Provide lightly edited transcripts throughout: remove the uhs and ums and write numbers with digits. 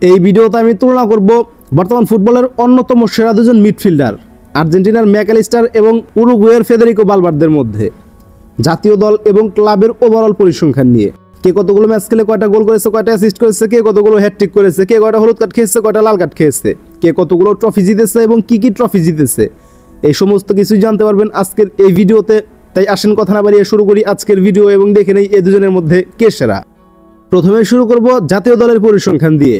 এই ভিডিওতে আমি তুলনা করব বর্তমান ফুটবলের অন্যতম সেরা দুজন মিডফিল্ডার আর্জেন্টিনার ম্যাকালিস্টার এবং উরুগুয়ের ফেদেরিকো ভালভার্দের মধ্যে জাতীয় দল এবং ক্লাবের ওভারঅল পরিসংখ্যান নিয়ে। কে কতগুলো ম্যাচ খেলে কয়টা গোল করেছে, কয়টা অ্যাসিস্ট করেছে, কে কতগুলো হ্যাটট্রিক করেছে, কে কয়টা হলুদ কার্ড খেয়েছে, কয়টা লাল কার্ড খেয়েছে, কে কতগুলো ট্রফি জিতেছে এবং কি কি ট্রফি জিতেছে, এই সমস্ত কিছুই জানতে পারবেন আজকের এই ভিডিওতে। তাই আসেন কথা না বাড়িয়ে শুরু করি আজকের ভিডিও এবং দেখে নেই এই দুজনের মধ্যে কে সেরা। প্রথমে শুরু করব জাতীয় দলের পরিসংখ্যান দিয়ে।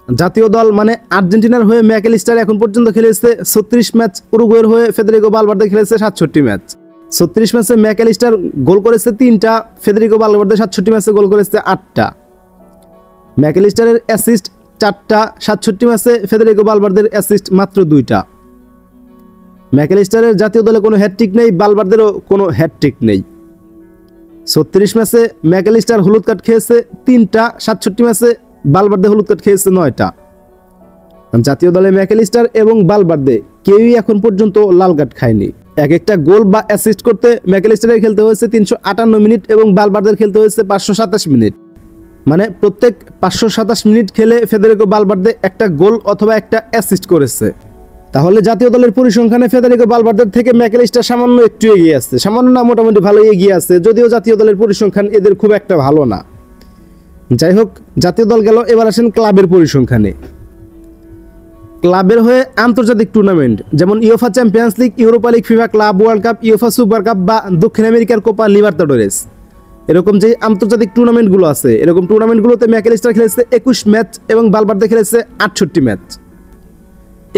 জাতীয় দল মানে আর্জেন্টিনার হয়ে ম্যাকালিস্টার এখন পর্যন্ত খেলেছে 36 ম্যাচ, উরুগুয়ের হয়ে ফেদেরিকো ভালভার্দে খেলেছে 67 ম্যাচ। 36 ম্যাচে ম্যাকালিস্টার গোল করেছে 3টা, ফেদেরিকো ভালভার্দে 67 ম্যাচে গোল করেছে 8টা। ম্যাকালিস্টারের অ্যাসিস্ট 4টা, 67 ম্যাচে ফেদেরিকো ভালভার্দের অ্যাসিস্ট মাত্র 2টা। ম্যাকালিস্টারের জাতীয় দলে কোনো হ্যাটট্রিক নেই, ভালভার্দেরও কোনো হ্যাটট্রিক নেই। 36 ম্যাচে ম্যাকালিস্টার হলুদ কার্ড খেয়েছে 3টা, 67 ম্যাচে ভালভার্দে হলুদ কার্ড খেয়েছে 9টা। জাতীয় দলে ম্যাকালিস্টার এবং ভালভার্দে কেউই এখন পর্যন্ত লাল কার্ড খায়নি। এক একটা গোল বা অ্যাসিস্ট করতে ম্যাকালিস্টারের খেলতে হয়েছে 358 মিনিট এবং ভালভার্দের খেলতে হয়েছে 527 মিনিট। মানে প্রত্যেক 527 মিনিট খেলে ফেদেরিকো ভালভার্দে একটা গোল অথবা একটা অ্যাসিস্ট করেছে। তাহলে জাতীয় দলের পরিসংখ্যানে ফেদেরিকো ভালভার্দের থেকে ম্যাকালিস্টার সামান্য একটু এগিয়ে আছে, সামান্য না মোটামুটি ভালো এগিয়ে আছে, যদিও জাতীয় দলের পরিসংখ্যান এদের খুব একটা ভালো না। যাই হোক, জাতীয় দল গেল, এবার আসেন ক্লাবের পরিসংখ্যানে। ক্লাবের হয়ে আন্তর্জাতিক টুর্নামেন্ট যেমন UEFA champions league, Europa league, FIFA club world cup, UEFA super cup বা দক্ষিণ আমেরিকার কোপা লিবার্তাডোরেস, এরকম যে আন্তর্জাতিক টুর্নামেন্টগুলো আছে, এরকম টুর্নামেন্টগুলোতে ম্যাকালিস্টার খেলেছে 21 ম্যাচ এবং ভালভার্দে খেলেছে 68 ম্যাচ।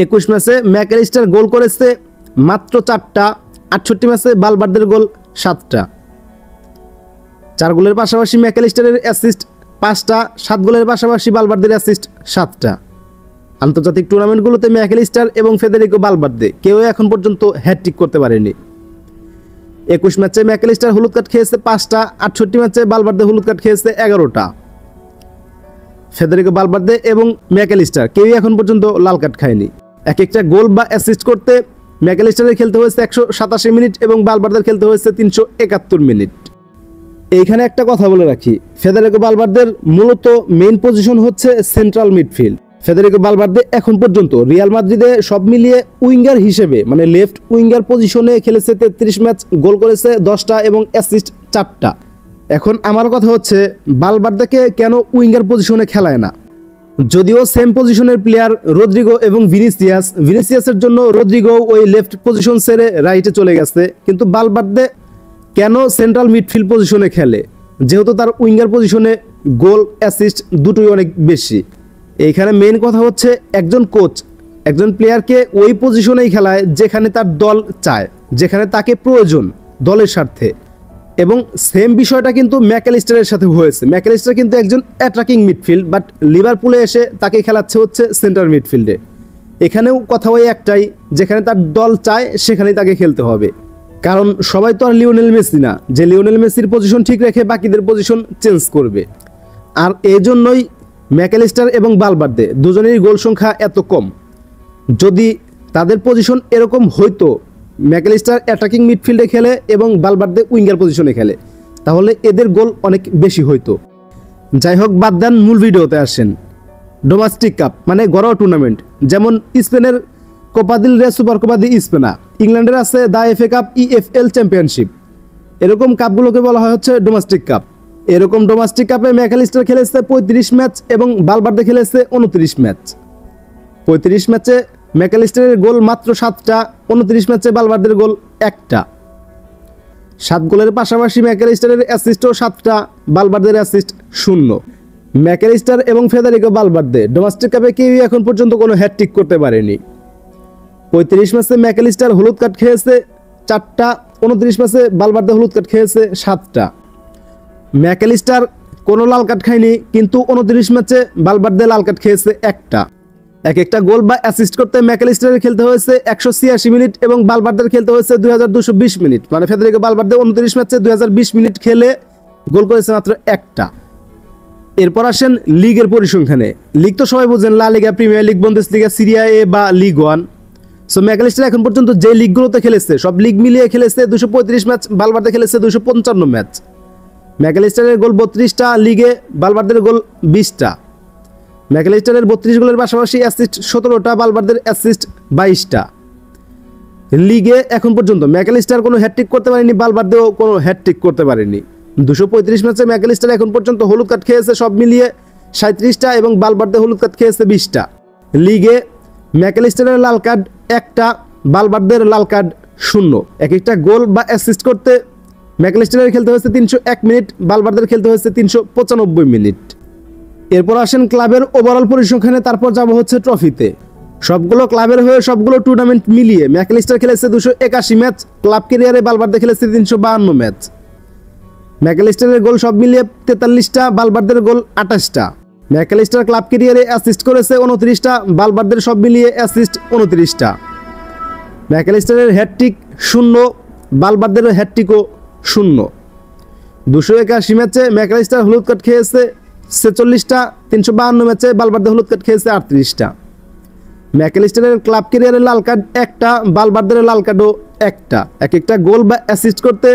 21 ম্যাচে ম্যাকালিস্টার গোল করেছে মাত্র 4টা, 68 ম্যাচে ভালভার্দের গোল 7টা। 4 গোলের পাশাপাশি ম্যাকালিস্টারের অ্যাসিস্ট 5টা, 7 গোলের পাশাপাশি ভালভার্দের অ্যাসিস্ট 7টা। আন্তর্জাতিক টুর্নামেন্টগুলোতে ম্যাকালিস্টার এবং ফেদেরিকো ভালভার্দে কেউ এখন পর্যন্ত হ্যাটট্রিক করতে পারেনি। 21 ম্যাচে ম্যাকালিস্টার হলুদ কার্ড খেয়েছে 5টা, 68 ম্যাচে ভালভার্দে হলুদ কার্ড খেয়েছে 11টা। ফেদেরিকো ভালভার্দে এবং ম্যাকালিস্টার কেউই এখন পর্যন্ত লাল কার্ড খায়নি। এক একটা গোল বা অ্যাসিস্ট করতে ম্যাকালিস্টারের খেলতে হয়েছে 187 মিনিট এবং ভালভার্দের খেলতে হয়েছে 371 মিনিট। এইখানে একটা কথা বলে রাখি, ফেদেরিকো ভালভার্দের মূলত মেইন পজিশন হচ্ছে সেন্ট্রাল মিডফিল্ড। ফেদেরিকো ভালভার্দে এখন পর্যন্ত রিয়াল মাদ্রিদে সব মিলিয়ে উইঙ্গার হিসেবে মানে লেফট উইঙ্গার পজিশনে খেলেছে 33 ম্যাচ, গোল করেছে 10টা এবং অ্যাসিস্ট 4টা। এখন আমার কথা হচ্ছে ভালভার্দেকে কেন উইঙ্গার পজিশনে খেলায় না? যদিও সেম পজিশনের প্লেয়ার রদ্রিগো এবং ভিনিসিয়াসের জন্য রদ্রিগো ওই লেফট পজিশন ছেড়ে রাইটে চলে গেছে, কিন্তু ভালভার্দে কেন সেন্ট্রাল মিডফিল্ড পজিশনে খেলে? যেহেতু তার উইঙ্গার পজিশনে গোল অ্যাসিস্ট দুটোই অনেক বেশি। এইখানে মেইন কথা হচ্ছে একজন কোচ একজন প্লেয়ারকে ওই পজিশনেই খেলায় যেখানে তার দল চায়, যেখানে তাকে প্রয়োজন দলের স্বার্থে। এবং সেম বিষয়টা কিন্তু ম্যাকালিস্টারের সাথে হয়েছে। ম্যাকালিস্টার কিন্তু একজন অ্যাটাকিং মিডফিল্ড, বাট লিভারপুলে এসে তাকে খেলাচ্ছে হচ্ছে সেন্টার মিডফিল্ডে। এখানেও কথা ওই একটাই, যেখানে তার দল চায় সেখানেই তাকে খেলতে হবে। কারণ সবাই তো আর লিওনেল মেসি না যে লিওনেল মেসির পজিশন ঠিক রেখে বাকিদের পজিশন চেঞ্জ করবে। আর এই জন্যই ম্যাকালিস্টার এবং ভালভার্দে দুজনেরই গোল সংখ্যা এত কম। যদি তাদের পজিশন এরকম হইতো, ম্যাকালিস্টার অ্যাটাকিং মিডফিল্ডে খেলে এবং ভালভার্দে উইঙ্গার পজিশনে খেলে, তাহলে এদের গোল অনেক বেশি হইতো। যাই হোক, বাদ দেন, মূল ভিডিওতে আসেন। ডোমেস্টিক কাপ মানে ঘরোয়া টুর্নামেন্ট যেমন স্পেনের কোপা দিল রে, সুপার কোপা দি স্পেনা, ইংল্যান্ডের আছে the FA cup, EFL championship, এরকম কাপগুলোকে বলা হয় হচ্ছে ডোমেস্টিক কাপ। এরকম ডোমেস্টিক কাপে ম্যাকালিস্টার খেলেছে 35 ম্যাচ এবং ভালভার্দে খেলেছে 29 ম্যাচ। 35 ম্যাচে ম্যাকালিস্টারের গোল মাত্র 7টা, 29 ম্যাচে ভালভার্দের গোল 1টা। 7 গোলের পাশাপাশি ম্যাকালিস্টারের অ্যাসিস্টও 7টা, ভালভার্দের অ্যাসিস্ট 0। ম্যাকালিস্টার এবং ফেদেরিকো ভালভার্দে ডোমেস্টিক কাপে কেউই এখন পর্যন্ত কোনো হ্যাটট্রিক করতে পারেনি। 35 ম্যাচে ম্যাকালিস্টার হলুদ কার্ড খেয়েছে 4টা, 29 ম্যাচে ভালভার্দে হলুদ কার্ড খেয়েছে 7টা। ম্যাকালিস্টার কোনো লাল কার্ড খায়নি, কিন্তু 29 ম্যাচে ভালভার্দে লাল কার্ড খেয়েছে 1টা। এক একটা গোল বা অ্যাসিস্ট করতে ম্যাকালিস্টারের খেলতে হয়েছে 186 মিনিট এবং ভালভার্দের খেলতে হয়েছে 2220 মিনিট। মানে ফেদেরিকো ভালভার্দে 29 ম্যাচে 2020 মিনিট খেলে গোল করেছে মাত্র 1টা। এরপর আসেন লিগের পরিসংখ্যানে। লিগ তো সবাই বোঝেন, লা লিগা, premier league, Bundesliga, Serie A বা লিগ 1। সো ম্যাকালিস্টার এখন পর্যন্ত যে লিগগুলোতে খেলেছে সব লিগ মিলিয়ে খেলেছে 235 ম্যাচ, ভালভার্দে খেলেছে 255 ম্যাচ। ম্যাকালিস্টারের গোল 32টা লিগে, ভালভার্দের গোল 20টা। ম্যাকঅ্যালিস্টারের 32 গোলের পাশাপাশি অ্যাসিস্ট 17টা, বালবার্দের অ্যাসিস্ট 22টা। লিগে এখন পর্যন্ত ম্যাকঅ্যালিস্টার কোনো হ্যাটট্রিক করতে পারেনি, বালবার্দেও কোনো হ্যাটট্রিক করতে পারেনি। 235 ম্যাচে ম্যাকঅ্যালিস্টার এখন পর্যন্ত হলুদ কার্ড খেয়েছে সব মিলিয়ে 37টা এবং বালবার্দে হলুদ কার্ড খেয়েছে 20টা। লিগে ম্যাকঅ্যালিস্টারের লাল কার্ড 1টা, বালবার্দের লাল কার্ড 0। এক একটা গোল বা অ্যাসিস্ট করতে ম্যাকঅ্যালিস্টারের খেলতে হয়েছে 301 মিনিট, বালবার্দের খেলতে হয়েছে 395 মিনিট। এরপর আসেন ক্লাবের ওভারঅল পরিসংখ্যানে, তারপর যাব হচ্ছে ট্রফিতে। সবগুলো ক্লাবের হয়ে সবগুলো টুর্নামেন্ট মিলিয়ে ম্যাকঅ্যালিস্টার খেলেছে 281 ম্যাচ, ক্লাব ক্যারিয়ারে বালবার্দে খেলেছে 352 ম্যাচ। ম্যাকঅ্যালিস্টারের গোল সব মিলিয়ে 43টা, বালবার্দের গোল 28টা। ম্যাকঅ্যালিস্টার ক্লাব ক্যারিয়ারে অ্যাসিস্ট করেছে 29টা, বালবার্দের সব মিলিয়ে অ্যাসিস্ট 29টা। ম্যাকঅ্যালিস্টারের হ্যাটট্রিক 0, বালবার্দের হ্যাটট্রিকও 0। 281 ম্যাচে ম্যাকঅ্যালিস্টার হলুদ কার্ড খেয়েছে 46টা, 352 ম্যাচে বালবার্দে হলুদ কার্ড খেয়েছে 38টা। ম্যাকঅ্যালিস্টারের ক্লাব ক্যারিয়ারে লাল কার্ড 1টা, বালবার্দের লাল কার্ডও 1টা। এক একটা গোল বা অ্যাসিস্ট করতে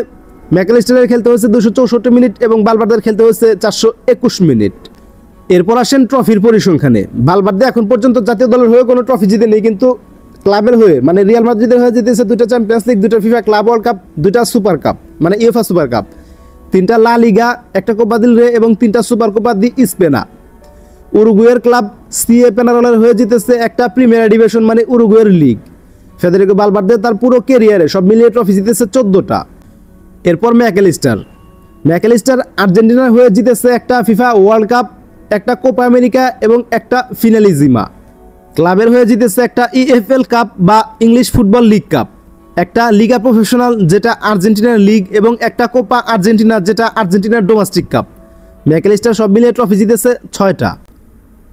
ম্যাকঅ্যালিস্টারের খেলতে হয়েছে 264 মিনিট এবং বালবার্দের খেলতে হয়েছে 421 মিনিট। এরপর আসেন ট্রফির পরিসংখ্যানে। বালবার্দে এখন পর্যন্ত জাতীয় দলের হয়ে কোনো ট্রফি জিতে নেই, কিন্তু ক্লাবের হয়ে মানে রিয়াল মাদ্রিদের হয়ে জিতেছে 2টা চ্যাম্পিয়ন্স লিগ, 2টা ফিফা ক্লাব ওয়ার্ল্ড কাপ, 2টা সুপার কাপ মানে ইউএফা সুপার কাপ, 3টা লা লিগা, 1টা কোপা দিল রে এবং 3টা সুপার কোপা দি স্পেনা। উরুগুয়ের ক্লাব সিএ পেনারলের হয়ে জিতেছে 1টা প্রিমিয়ার ডিভিশন মানে উরুগুয়ের লিগ। ফেদেরিকো বালবার্দে তার পুরো ক্যারিয়ারে সব মিলিয়ে ট্রফি জিতেছে 14টা। এরপর ম্যাকঅ্যালিস্টার আর্জেন্টিনার হয়ে জিতেছে 1টা ফিফা ওয়ার্ল্ড কাপ, 1টা কোপা আমেরিকা এবং 1টা ফিনালিজিমা। ক্লাবের হয়ে জিতেছে 1টা ইএফএল কাপ বা ইংলিশ ফুটবল লিগ কাপ, 1টা লিগা প্রফেশনাল যেটা আর্জেন্টিনার লিগ এবং 1টা কোপা আর্জেন্টিনা যেটা আর্জেন্টিনার ডোমেস্টিক কাপ। ম্যাকঅ্যালিস্টার সব মিলিয়ে ট্রফি জিতেছে 6টা।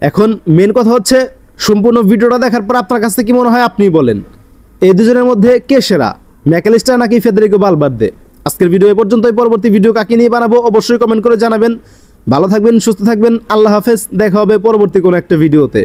এখন মেন কথা হচ্ছে সম্পূর্ণ ভিডিওটা দেখার পর আপনার কাছে কি মনে হয় আপনিই বলেন, এই দুজনের মধ্যে কে সেরা, ম্যাকঅ্যালিস্টার নাকি ফেদেরিকো বালবার্দে? আজকের ভিডিও এ পর্যন্তই। পরবর্তী ভিডিও কাকে নিয়ে বানাবো অবশ্যই কমেন্ট করে জানাবেন। ভালো থাকবেন, সুস্থ থাকবেন, আল্লাহ হাফেজ। দেখা হবে পরবর্তী কোনো একটা ভিডিওতে।